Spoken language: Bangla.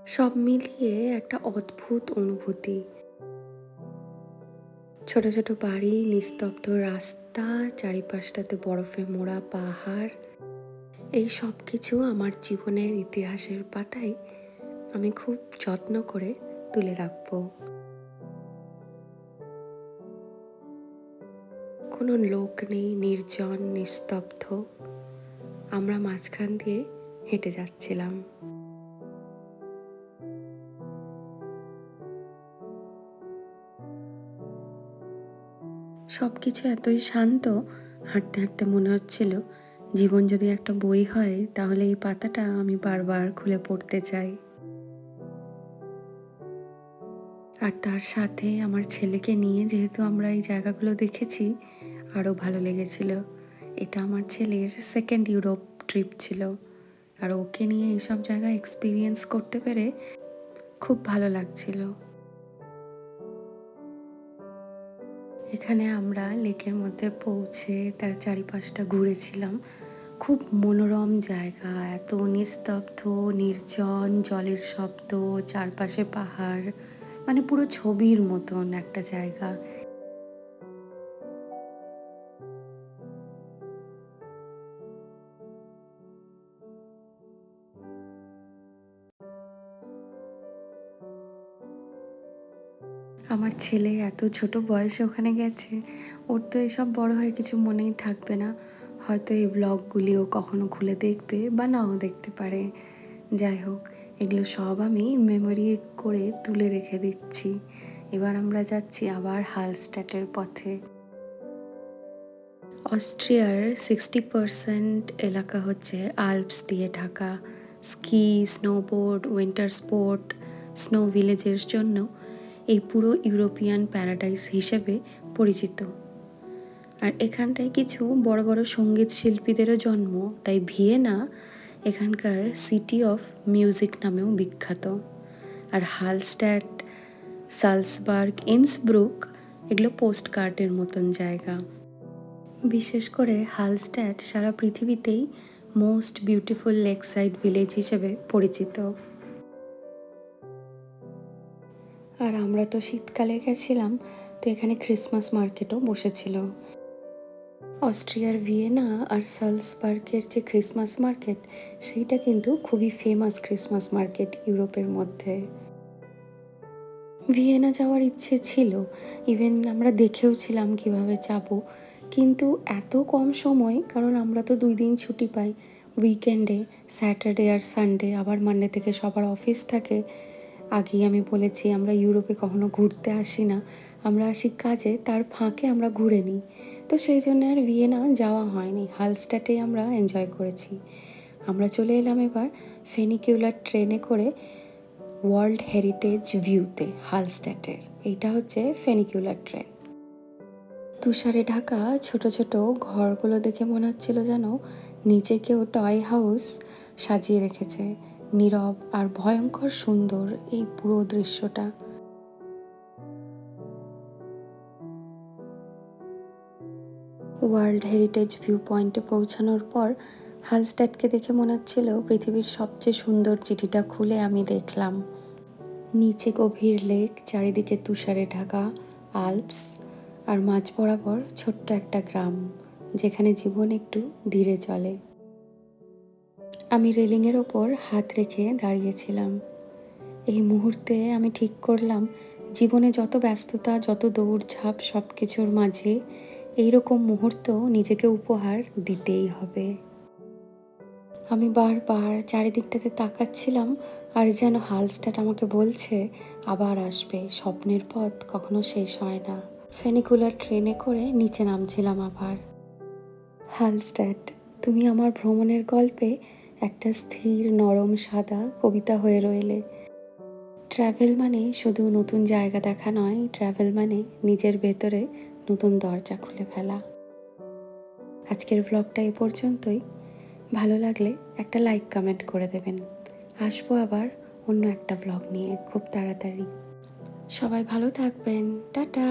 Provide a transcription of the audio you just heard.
সব মিলিয়ে একটা অদ্ভুত অনুভূতি। ছোট ছোট বাড়ি, নিস্তব্ধ রাস্তা, চারিপাশটাতে বরফে মোড়া পাহাড়, এই সব কিছু আমার জীবনের ইতিহাসের পাতায় আমি খুব যত্ন করে তুলে রাখবো। কোনো লোক নেই, নির্জন, নিস্তব্ধ। আমরা মাঝখান দিয়ে হেঁটে যাচ্ছিলাম। সবকিছু এতই শান্ত, হাঁটতে হাঁটতে মনে হচ্ছিল জীবন যদি একটা বই হয় তাহলে এই পাতাটা আমি বারবার খুলে পড়তে চাই। আর তার সাথে আমার ছেলেকে নিয়ে যেহেতু আমরা এই জায়গাগুলো দেখেছি, আরও ভালো লেগেছিল। এটা আমার ছেলের সেকেন্ড ইউরোপ ট্রিপ ছিল, আর ওকে নিয়ে এইসব জায়গা এক্সপিরিয়েন্স করতে পেরে খুব ভালো লাগছিল। এখানে আমরা লেকের মধ্যে পৌঁছে তার চারিপাশটা ঘুরেছিলাম। খুব মনোরম জায়গা, এত নিস্তব্ধ, নির্জন, জলের শব্দ, চারপাশে পাহাড়, মানে পুরো ছবির মতন একটা জায়গা। আমার ছেলে এত ছোট বয়সে ওখানে গেছে, ওর তো এসব বড় হয়ে কিছু মনেই থাকবে না। হয়তো এই ব্লগগুলিও কখনো খুলে দেখবে বা নাও দেখতে পারে। যাই হোক, এগুলো সব আমি মেমোরি করে তুলে রেখে দিচ্ছি। এবার আমরা যাচ্ছি আবার হালস্টাটের পথে। অস্ট্রিয়ার 60% এলাকা হচ্ছে আল্পস দিয়ে Dhaka. Ski, snowboard, winter sport, snow ভিলেজের জন্য এই পুরো ইউরোপিয়ান প্যারাডাইস হিসেবে পরিচিত। আর এখানটায় কিছু বড় বড় সঙ্গীত শিল্পীদেরও জন্ম, তাই ভিয়েনা এখানকার সিটি অফ মিউজিক নামেও বিখ্যাত। আর হালস্ট্যাট, সালসবার্গ, ইন্সব্রুক এগুলো পোস্ট কার্ডের মতন জায়গা। বিশেষ করে হালস্ট্যাট সারা পৃথিবীতেই most beautiful lake side village হিসেবে পরিচিত। আর আমরা তো শীতকালে গেছিলাম, তো এখানে ক্রিসমাস মার্কেটও বসেছিল। অস্ট্রিয়ার ভিয়েনা আর সালসবার্গের যে ক্রিসমাস মার্কেট, সেইটা কিন্তু খুবই ফেমাস ক্রিসমাস মার্কেট ইউরোপের মধ্যে। ভিয়েনা যাওয়ার ইচ্ছে ছিল, ইভেন আমরা দেখেও ছিলাম কিভাবে যাব, কিন্তু এত কম সময়, কারণ আমরা তো 2 দিন ছুটি পাই উইকেন্ডে, স্যাটারডে আর সানডে, আবার মানডে থেকে সবার অফিস থাকে। আগেই আমি বলেছি আমরা ইউরোপে কখনো ঘুরতে আসি না, আমরা আসি কাজে, তার ফাঁকে আমরা ঘুরে নিই। তো সেই জন্য আর ভিয়েনা যাওয়া হয়নি, হালস্টাটেই আমরা এনজয় করেছি। আমরা চলে এলাম এবার ফেনিকিউলার ট্রেনে করে ওয়ার্ল্ড হেরিটেজ ভিউতে হালস্ট্যাটের। এইটা হচ্ছে ফেনিকিউলার ট্রেন। তুষারে ঢাকা ছোট ছোট ঘরগুলো দেখে মনে হচ্ছিল যেন নিচে কেউ টয় হাউস সাজিয়ে রেখেছে। নীরব আর ভয়ঙ্কর সুন্দর এই পুরো দৃশ্যটা। ওয়ার্ল্ড হেরিটেজ ভিউ পয়েন্টে পৌঁছানোর পর হালস্ট্যাটকে দেখে মনে হচ্ছিল পৃথিবীর সবচেয়ে সুন্দর চিঠিটা খুলে আমি দেখলাম। নিচে গভীর লেক, চারিদিকে তুষারে ঢাকা আল্পস, আর মাঝ বরাবর ছোট্ট একটা গ্রাম যেখানে জীবন একটু ধীরে চলে। আমি রেলিংয়ের ওপর হাত রেখে দাঁড়িয়েছিলাম। এই মুহূর্তে আমি ঠিক করলাম, জীবনে যত ব্যস্ততা, যত দৌড়ঝাঁপ, সব কিছুর মাঝে এইরকম মুহূর্ত নিজেকে উপহার দিতেই হবে। আমি বারবার চারিদিকটাতে তাকাচ্ছিলাম, আর যেন হালস্টাট আমাকে বলছে আবার আসবে, স্বপ্নের পথ কখনো শেষ হয় না। ফেনিকুলার ট্রেনে করে নিচে নামছিলাম আবার। হালস্ট্যাট, তুমি আমার ভ্রমণের গল্পে একটা স্থির, নরম, সাদা কবিতা হয়ে রইলে। ট্রাভেল মানে শুধু নতুন জায়গা দেখা নয়, ট্রাভেল মানে নিজের ভেতরে নতুন দরজা খুলে ফেলা। আজকের ব্লগটা এ পর্যন্তই। ভালো লাগলে একটা লাইক, কমেন্ট করে দেবেন। আসবো আবার অন্য একটা ব্লগ নিয়ে খুব তাড়াতাড়ি। সবাই ভালো থাকবেন। টাটা।